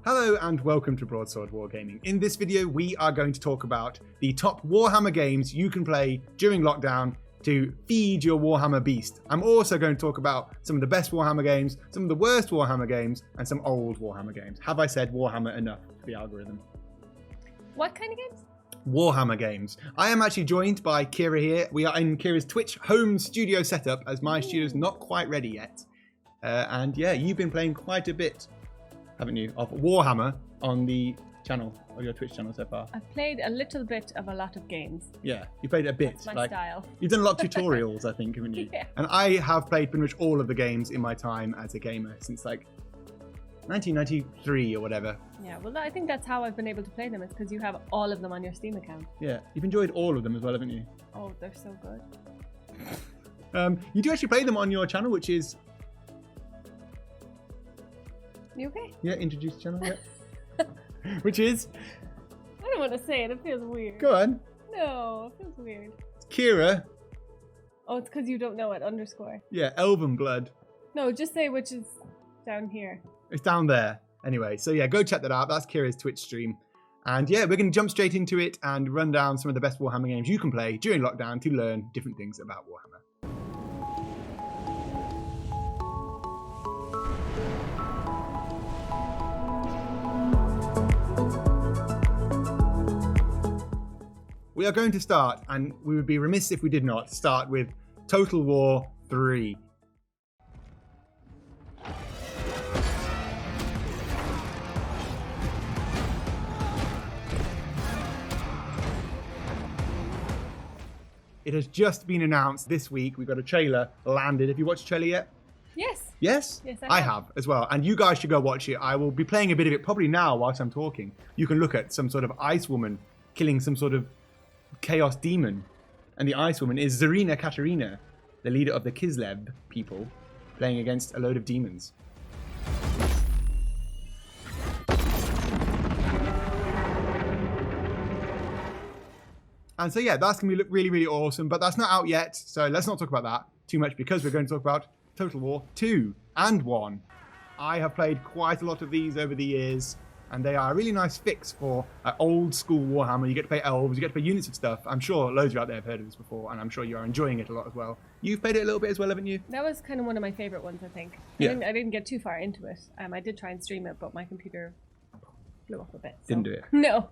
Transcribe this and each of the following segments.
Hello and welcome to Broadsword Wargaming. In this video, we are going to talk about the top Warhammer games you can play during lockdown to feed your Warhammer beast. I'm also going to talk about some of the best Warhammer games, some of the worst Warhammer games, and some old Warhammer games. Have I said Warhammer enough for the algorithm? What kind of games? Warhammer games. I am actually joined by Ciara here. We are in Ciara's Twitch home studio setup as my studio's not quite ready yet. And yeah, you've been playing quite a bit, haven't you, of Warhammer on the channel, or your Twitch channel so far? I've played a little bit of a lot of games. Yeah, you played a bit. That's my style. You've done a lot of tutorials, I think, haven't you? Yeah. And I have played pretty much all of the games in my time as a gamer since like 1993 or whatever. Yeah, well, I think that's how I've been able to play them. It's because you have all of them on your Steam account. Yeah, you've enjoyed all of them as well, haven't you? Oh, they're so good. You do actually play them on your channel, which is... You okay? Yeah, introduce the channel, yeah. Which is... I don't want to say it. It feels weird. Go on. No, it feels weird. Ciara. Oh, it's because you don't know it. Underscore. Yeah, Elven Blood. No, just say which is down here. It's down there. Anyway, so yeah, go check that out. That's Ciara's Twitch stream. And yeah, we're going to jump straight into it and run down some of the best Warhammer games you can play during lockdown to learn different things about Warhammer. We are going to start, and we would be remiss if we did not start with Total War 3. It has just been announced this week. We've got a trailer landed. Have you watched the trailer yet? Yes. Yes? Yes, I have as well. And you guys should go watch it. I will be playing a bit of it probably now whilst I'm talking. You can look at some sort of ice woman killing some sort of chaos demon. And the ice woman is Zarina Katarina, the leader of the Kislev people, playing against a load of demons. And so yeah, that's going to look really, really awesome, but that's not out yet, so let's not talk about that too much because we're going to talk about Total War 2 and 1. I have played quite a lot of these over the years, and they are a really nice fix for old school Warhammer. You get to play elves, you get to play units of stuff. I'm sure loads of you out there have heard of this before, and I'm sure you are enjoying it a lot as well. You've played it a little bit as well, haven't you? That was kind of one of my favorite ones, I think. Yeah. I didn't get too far into it. I did try and stream it, but my computer blew up a bit. So. Didn't do it. No.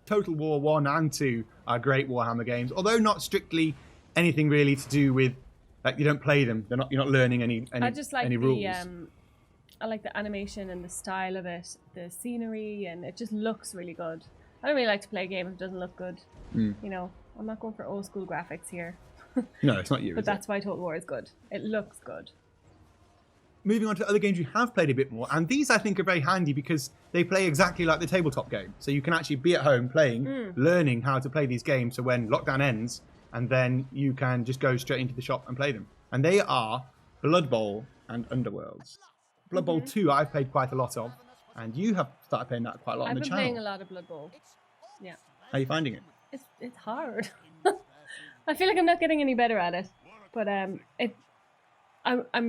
Total War 1 and 2 are great Warhammer games, although not strictly anything really to do with, like, you don't play them. You're not learning any I just like any the rules. I like the animation and the style of it, the scenery, and it just looks really good. I don't really like to play a game if it doesn't look good. You know, I'm not going for old school graphics here. No, it's not you. But that's why Total War is good. It looks good. Moving on to other games you have played a bit more, and these I think are very handy because they play exactly like the tabletop game. So you can actually be at home playing, learning how to play these games, so when lockdown ends, and then you can just go straight into the shop and play them. And they are Blood Bowl and Underworlds. Blood Bowl 2 I've played quite a lot of, and you have started playing that quite a lot on the channel. I've been playing a lot of Blood Bowl. Yeah. How are you finding it? It's hard. I feel like I'm not getting any better at it, but I'm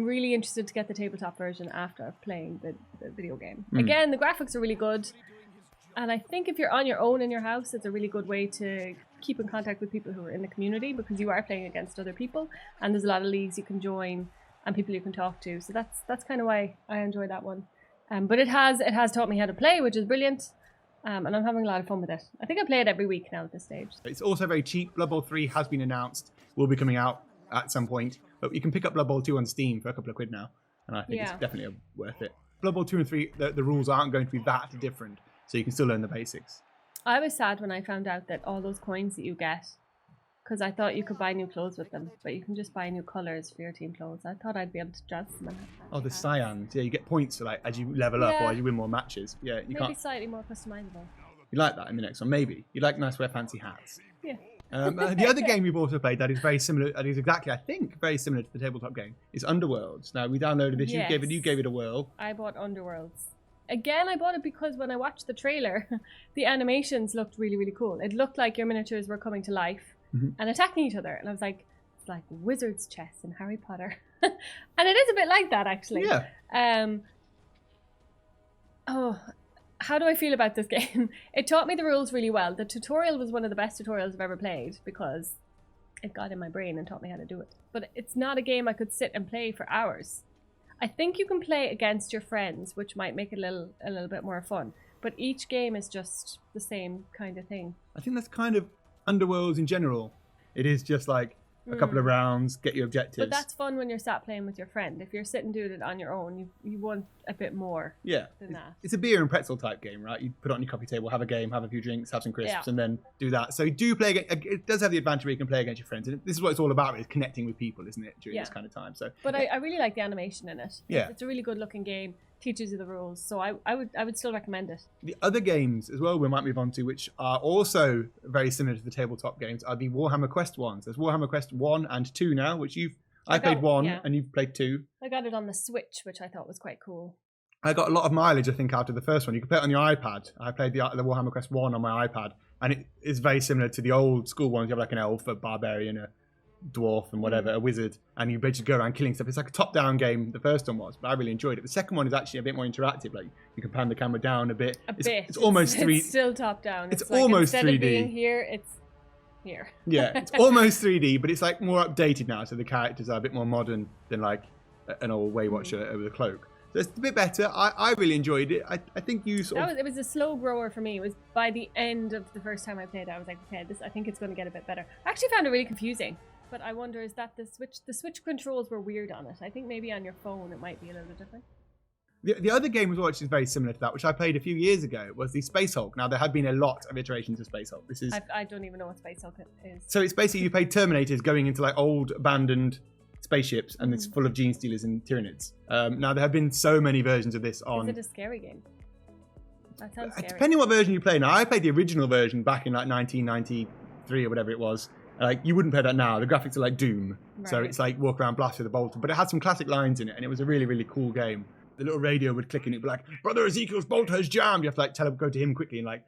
really interested to get the tabletop version after playing the video game. Again, the graphics are really good, and I think if you're on your own in your house, it's a really good way to keep in contact with people who are in the community because you are playing against other people, and there's a lot of leagues you can join and people you can talk to. So that's kind of why I enjoy that one. But it has taught me how to play, which is brilliant. And I'm having a lot of fun with it. I think I play it every week now at this stage. It's also very cheap. Blood Bowl 3 has been announced, will be coming out at some point. But you can pick up Blood Bowl 2 on Steam for a couple of quid now. And I think it's definitely worth it. Blood Bowl 2 and 3, the rules aren't going to be that different. So you can still learn the basics. I was sad when I found out that all those coins that you get, because I thought you could buy new clothes with them, but you can just buy new colours for your team clothes. I thought I'd be able to dress them. Oh, the cyans. Yeah, you get points for, like, as you level up or as you win more matches. Yeah, you maybe slightly more customizable. You like that in the next one, maybe. You like nice wear fancy hats. Yeah. The other game we've also played that is very similar, that is exactly, I think, very similar to the tabletop game, is Underworlds. Now, we downloaded this, yes. you gave it a whirl. I bought Underworlds. Again, I bought it because when I watched the trailer, the animations looked really, really cool. It looked like your miniatures were coming to life and attacking each other. And I was like, it's like wizard's chess in Harry Potter. And it is a bit like that, actually. Yeah. how do I feel about this game? It taught me the rules really well. The tutorial was one of the best tutorials I've ever played because it got in my brain and taught me how to do it. But it's not a game I could sit and play for hours. I think you can play against your friends, which might make it a little bit more fun. But each game is just the same kind of thing. I think that's kind of Underworlds in general. It is just like a couple of rounds, get your objectives. But that's fun when you're sat playing with your friend. If you're sitting doing it on your own, you want a bit more than that. It's a beer and pretzel type game, right? You put it on your coffee table, have a game, have a few drinks, have some crisps, and then do that. So you do play, it does have the advantage where you can play against your friends. And this is what it's all about, is connecting with people, isn't it, during this kind of time. So, But I really like the animation in it. Yeah. It's a really good looking game. Teaches you the rules, so I would still recommend it. The other games as well we might move on to, which are also very similar to the tabletop games, are the Warhammer Quest ones. There's Warhammer Quest 1 and 2 now, which I played 1 and you've played 2. I got it on the Switch, which I thought was quite cool. I got a lot of mileage, I think, out of the first one. You can play it on your iPad. I played the Warhammer Quest 1 on my iPad, and it is very similar to the old school ones. You have like an elf, a barbarian, a dwarf and whatever, a wizard, and you basically go around killing stuff. It's like a top-down game, the first one was, but I really enjoyed it. The second one is actually a bit more interactive. Like, you can pan the camera down a bit. It's almost 3D. It's still top-down. It's like almost instead 3D. Of being here, it's here. Yeah, it's almost 3D, but it's like more updated now, so the characters are a bit more modern than like an old Waywatcher over the cloak. So it's a bit better. I really enjoyed it. I think you sort of... It was a slow grower for me. It was by the end of the first time I played it, I was like, okay, I think it's going to get a bit better. I actually found it really confusing. But I wonder, is that the Switch controls were weird on it? I think maybe on your phone it might be a little bit different. The other game as well, which is very similar to that, which I played a few years ago, was the Space Hulk. Now, there have been a lot of iterations of Space Hulk. This is... I don't even know what Space Hulk is. So it's basically you play Terminators going into like old abandoned spaceships, and it's full of gene stealers and Tyranids. Now, there have been so many versions of this on... Is it a scary game? That sounds scary. Depending on what version you play. Now, I played the original version back in like 1993 or whatever it was. Like, you wouldn't play that now. The graphics are like Doom. Right. So it's like walk around, blast with a bolt. But it had some classic lines in it, and it was a really, really cool game. The little radio would click and it'd be like, Brother Ezekiel's bolt has jammed. You have to like go to him quickly and like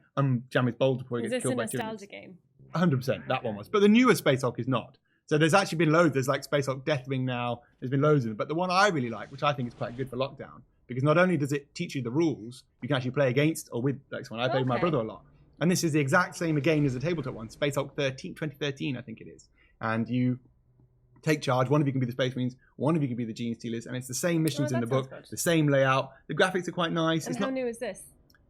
jam his bolt before he gets killed by Tyranids. Is this a nostalgia game? 100%, that one was. But the newer Space Hulk is not. So there's actually been loads. There's like Space Hulk Deathwing now. There's been loads of them. But the one I really like, which I think is quite good for lockdown, because not only does it teach you the rules, you can actually play against or with the next one. I played with my brother a lot. And this is the exact same again as the tabletop one, Space Hulk 2013, I think it is. And you take charge. One of you can be the Space Marines, one of you can be the Gene Stealers, and it's the same missions in the book, the same layout. The graphics are quite nice. And how new is this?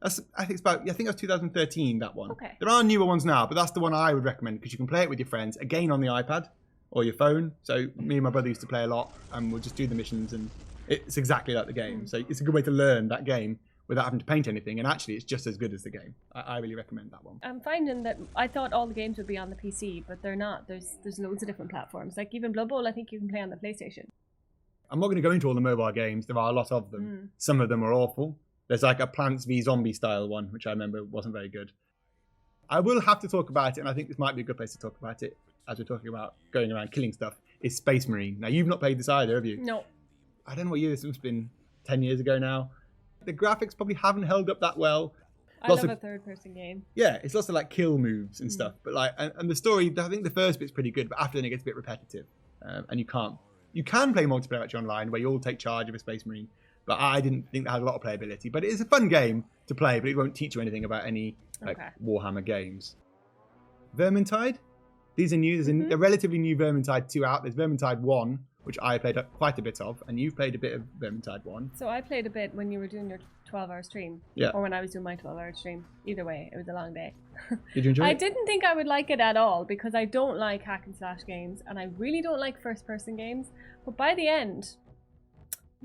I think it was 2013, that one. Okay. There are newer ones now, but that's the one I would recommend because you can play it with your friends, again on the iPad or your phone. So me and my brother used to play a lot, and we'll just do the missions, and it's exactly like the game. So it's a good way to learn that game without having to paint anything, and actually it's just as good as the game. I really recommend that one. I'm finding that I thought all the games would be on the PC, but they're not. There's loads of different platforms. Like even Blood Bowl, I think you can play on the PlayStation. I'm not going to go into all the mobile games. There are a lot of them. Some of them are awful. There's like a Plants v Zombie style one, which I remember wasn't very good. I will have to talk about it, and I think this might be a good place to talk about it, as we're talking about going around killing stuff, is Space Marine. Now, you've not played this either, have you? No. I don't know what year this must have been, 10 years ago now. The graphics probably haven't held up that well. I love a third-person game. Yeah, it's lots of like kill moves and stuff. But like, and the story, I think the first bit's pretty good, but after then it gets a bit repetitive. And you can play multiplayer actually online where you all take charge of a Space Marine. But I didn't think that had a lot of playability. But it is a fun game to play, but it won't teach you anything about any Warhammer games. Vermintide. These are new. There's a relatively new Vermintide 2 out. There's Vermintide 1, which I played quite a bit of, and you've played a bit of Vermintide 1. So I played a bit when you were doing your 12-hour stream. Yeah. Or when I was doing my 12-hour stream. Either way, it was a long day. Did you enjoy it? I didn't think I would like it at all, because I don't like hack and slash games, and I really don't like first-person games. But by the end,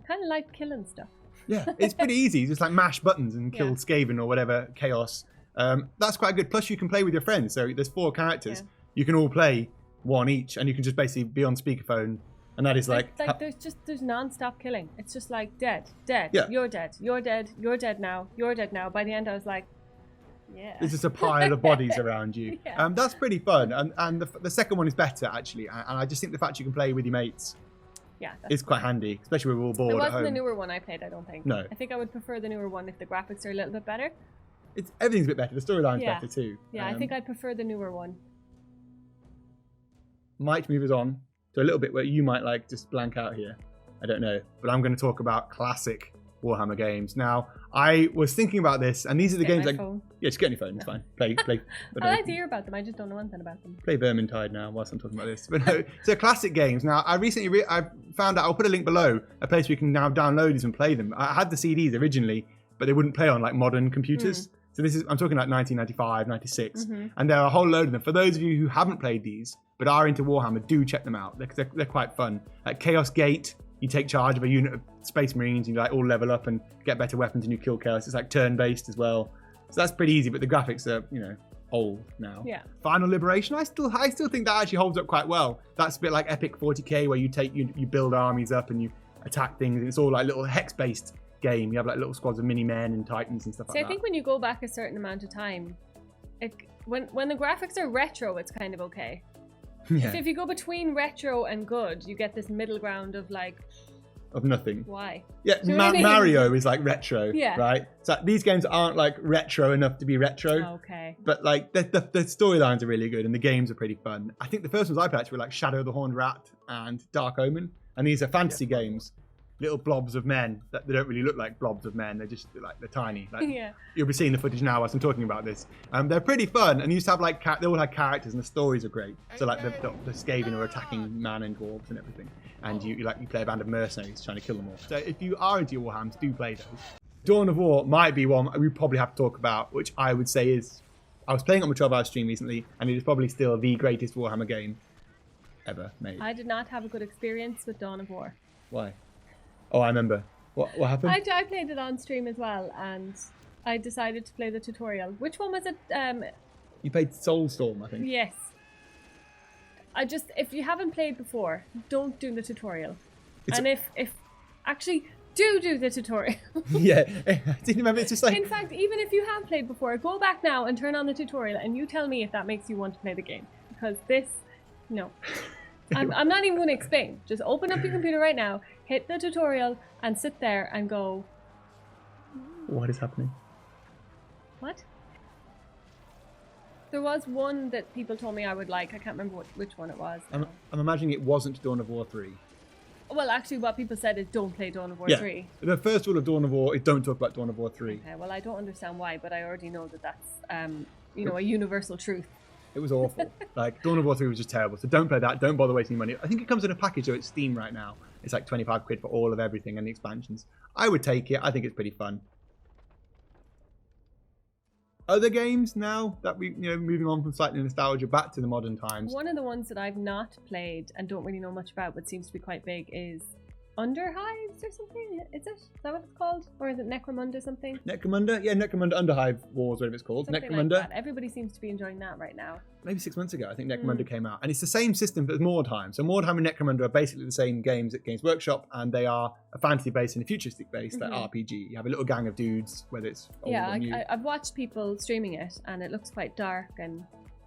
I kind of like killing stuff. Yeah, it's pretty easy. Just like mash buttons and kill Skaven or whatever, Chaos. That's quite good. Plus, you can play with your friends. So there's 4 characters. Yeah. You can all play one each, and you can just basically be on speakerphone. And that is like there's non-stop killing. It's just like dead, yeah. You're dead now. By the end, I was like, yeah. There's just a pile of bodies around you. Yeah. That's pretty fun. And the second one is better actually. And I just think the fact you can play with your mates, is quite handy, especially when we're all bored at home. It wasn't the newer one I played, I don't think. No. I think I would prefer the newer one if the graphics are a little bit better. Everything's a bit better. The storyline's better too. Yeah, I think I'd prefer the newer one. Might move us on to a little bit where you might like just blank out here. I don't know. But I'm going to talk about classic Warhammer games. Now, I was thinking about this, and these are the games like... phone. Yeah, just get on your phone, it's fine. Play. I like to hear about them, I just don't know anything about them. Play Vermintide now whilst I'm talking about this. But no, so classic games. Now, I recently I found out, I'll put a link below, a place where you can now download these and play them. I had the CDs originally, but they wouldn't play on like modern computers. So this is, I'm talking like 1995, 96. And there are a whole load of them. For those of you who haven't played these, but are into Warhammer, do check them out. They're quite fun. At Chaos Gate, you take charge of a unit of Space Marines, you like all level up and get better weapons and you kill chaos. It's like turn-based as well. So that's pretty easy, but the graphics are, you know, old now. Yeah. Final Liberation, I still think that actually holds up quite well. That's a bit like Epic 40k where you build armies up and you attack things. It's all like little hex-based game. You have like little squads of mini men and titans and stuff like that. I think when you go back a certain amount of time, when the graphics are retro, it's kind of okay. Yeah. If you go between retro and good, you get this middle ground of like... Of nothing. Why? Yeah, Mario is like retro, right? So these games aren't like retro enough to be retro. Okay. But like the storylines are really good and the games are pretty fun. I think the first ones I played were like Shadow of the Horned Rat and Dark Omen. And these are fantasy games. Little blobs of men that they don't really look like blobs of men. They're just like they're tiny. Like, you'll be seeing the footage now as I'm talking about this. They're pretty fun, and you used to have like they all had characters, and the stories are great. So like the Skaven are attacking man and dwarves and everything, and you play a band of mercenaries trying to kill them all. So if you are into your Warhammers, do play those. Dawn of War might be one we probably have to talk about, which I would say is I was playing on my 12-hour stream recently, and it is probably still the greatest Warhammer game ever made. I did not have a good experience with Dawn of War. Why? Oh, I remember. What happened? I played it on stream as well, and I decided to play the tutorial. Which one was it? You played Soulstorm, I think. Yes. If you haven't played before, don't do the tutorial. And if actually do the tutorial. Yeah, I didn't remember. It's just like... In fact, even if you have played before, go back now and turn on the tutorial, and you tell me if that makes you want to play the game. Because no. I'm not even going to explain. Just open up your computer right now, hit the tutorial, and sit there and go... What is happening? What? There was one that people told me I would like. I can't remember which one it was. I'm imagining it wasn't Dawn of War 3. Well, actually, what people said is don't play Dawn of War 3. The first rule of Dawn of War is don't talk about Dawn of War 3. Okay, well, I don't understand why, but I already know that that's, a universal truth. It was awful. Like, Dawn of War 3 was just terrible. So don't play that. Don't bother wasting money. I think it comes in a package, so it's Steam right now. It's like 25 quid for all of everything and the expansions. I would take it. I think it's pretty fun. Other games now that we, moving on from slightly nostalgia back to the modern times. One of the ones that I've not played and don't really know much about, but seems to be quite big, is Underhives or something? Is that what it's called? Or is it Necromunda something? Necromunda? Yeah, Necromunda Underhive Wars, whatever it's called. Something Necromunda. like that. Everybody seems to be enjoying that right now. Maybe 6 months ago, I think Necromunda came out. And it's the same system as Mordheim. So Mordheim and Necromunda are basically the same games at Games Workshop, and they are a fantasy-based and a futuristic-based like RPG. You have a little gang of dudes, whether it's old or new. I've watched people streaming it, and it looks quite dark and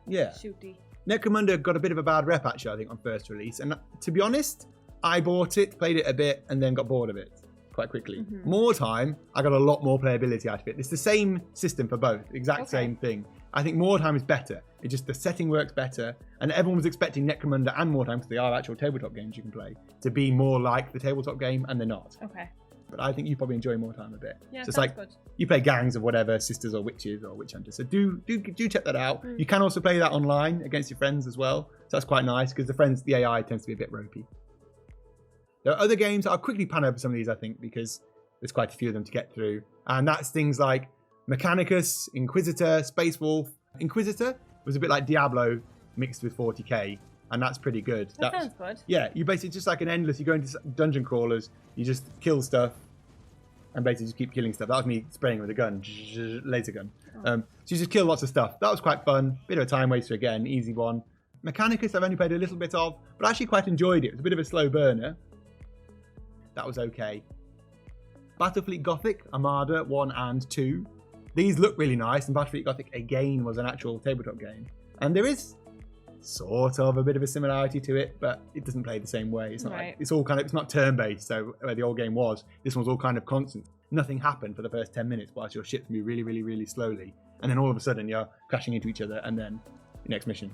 shooty. Necromunda got a bit of a bad rep, actually, I think, on first release. And to be honest, I bought it, played it a bit, and then got bored of it quite quickly. Mordheim, I got a lot more playability out of it. It's the same system for both, exact same thing. I think Mordheim is better. It just, the setting works better, and everyone was expecting Necromunda and Mordheim, because they are actual tabletop games you can play, to be more like the tabletop game, and they're not. Okay. But I think you probably enjoy Mordheim a bit. Yeah, so it's like, good. You play gangs of whatever, sisters or witches or witch hunters. So do check that out. You can also play that online against your friends as well. So that's quite nice, because the AI tends to be a bit ropey. There are other games. I'll quickly pan over some of these, I think, because there's quite a few of them to get through. And that's things like Mechanicus, Inquisitor, Space Wolf. Inquisitor was a bit like Diablo mixed with 40k, and that's pretty good. That sounds good. Yeah, you basically just like an endless, you go into dungeon crawlers, you just kill stuff, and basically just keep killing stuff. That was me spraying with a gun, laser gun. So you just kill lots of stuff. That was quite fun. Bit of a time waster again, easy one. Mechanicus I've only played a little bit of, but I actually quite enjoyed it. It was a bit of a slow burner. That was okay. Battlefleet Gothic, Armada 1 and 2. These look really nice, and Battlefleet Gothic again was an actual tabletop game. And there is sort of a bit of a similarity to it, but it doesn't play the same way. It's not like, it's all kind of, it's not turn-based, so where the old game was, this one's all kind of constant. Nothing happened for the first 10 minutes whilst your ship's moving really, really, really slowly. And then all of a sudden you're crashing into each other, and then next mission.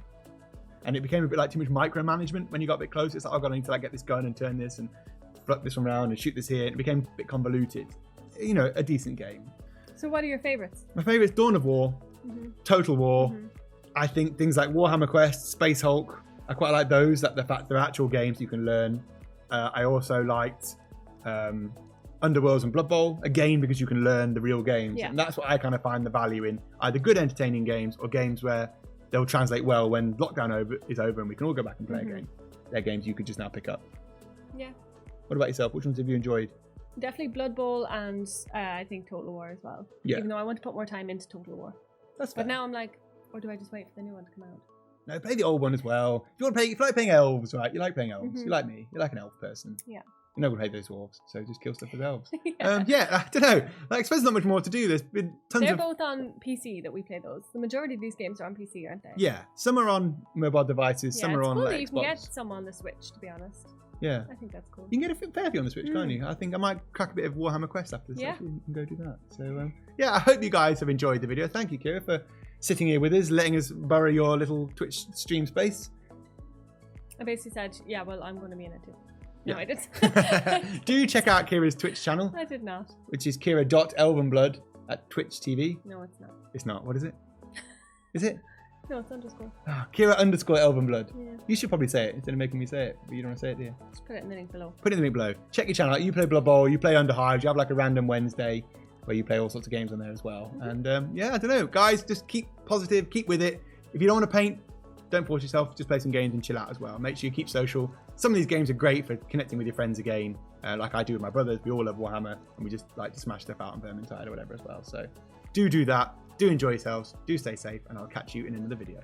And it became a bit like too much micromanagement when you got a bit closer. It's like, oh god, I need to like get this gun and turn this and flip this one around and shoot this here. It became a bit convoluted you know, a decent game. So what are your favourites? My favourite's Dawn of War, Total War. I think things like Warhammer Quest, Space Hulk, I quite like those, that the fact they're actual games you can learn. I also liked Underworlds and Blood Bowl, again, because you can learn the real games. Yeah. And that's what I kind of find the value in, either good entertaining games or games where they'll translate well when lockdown is over and we can all go back and play again. They're games you could just now pick up. Yeah. What about yourself? Which ones have you enjoyed? Definitely Blood Bowl and I think Total War as well. Yeah. Even though I want to put more time into Total War. That's fair. But now I'm like, or do I just wait for the new one to come out? No, play the old one as well. If you like playing elves, right? You like playing elves. You like me. You're like an elf person. Yeah. You're not going to play those dwarves, so just kill stuff with elves. Yeah. I don't know. I suppose there's not much more to do. There's been tons They're of... both on PC that we play those. The majority of these games are on PC, aren't they? Yeah. Some are on mobile devices, Yeah, some are it's on cool like, that you Xbox. can get some on the Switch, to be honest. Yeah. I think that's cool. You can get a fair few on the Switch, can't you? I think I might crack a bit of Warhammer Quest after this. Yeah. Actually. You can go do that. So, yeah, I hope you guys have enjoyed the video. Thank you, Ciara, for sitting here with us, letting us borrow your little Twitch stream space. I basically said, yeah, well, I'm going to be in it too. No, Yeah. I didn't. Do check out Ciara's Twitch channel, I did not. which is Ciara.elvenblood at Twitch TV. No, it's not. It's not. What is it? Is it? No, it's underscore. Oh, Ciara_Elvenblood. Yeah. You should probably say it instead of making me say it, but you don't want to say it, do you? Just put it in the link below. Put it in the link below. Check your channel out. You play Blood Bowl, you play Underhive, you have like a random Wednesday where you play all sorts of games on there as well. And yeah, I don't know. Guys, just keep positive, keep with it. If you don't want to paint, don't force yourself. Just play some games and chill out as well. Make sure you keep social. Some of these games are great for connecting with your friends again, like I do with my brothers. We all love Warhammer, and we just like to smash stuff out on Vermintide or whatever as well. So do that. Do enjoy yourselves. Do stay safe, and I'll catch you in another video.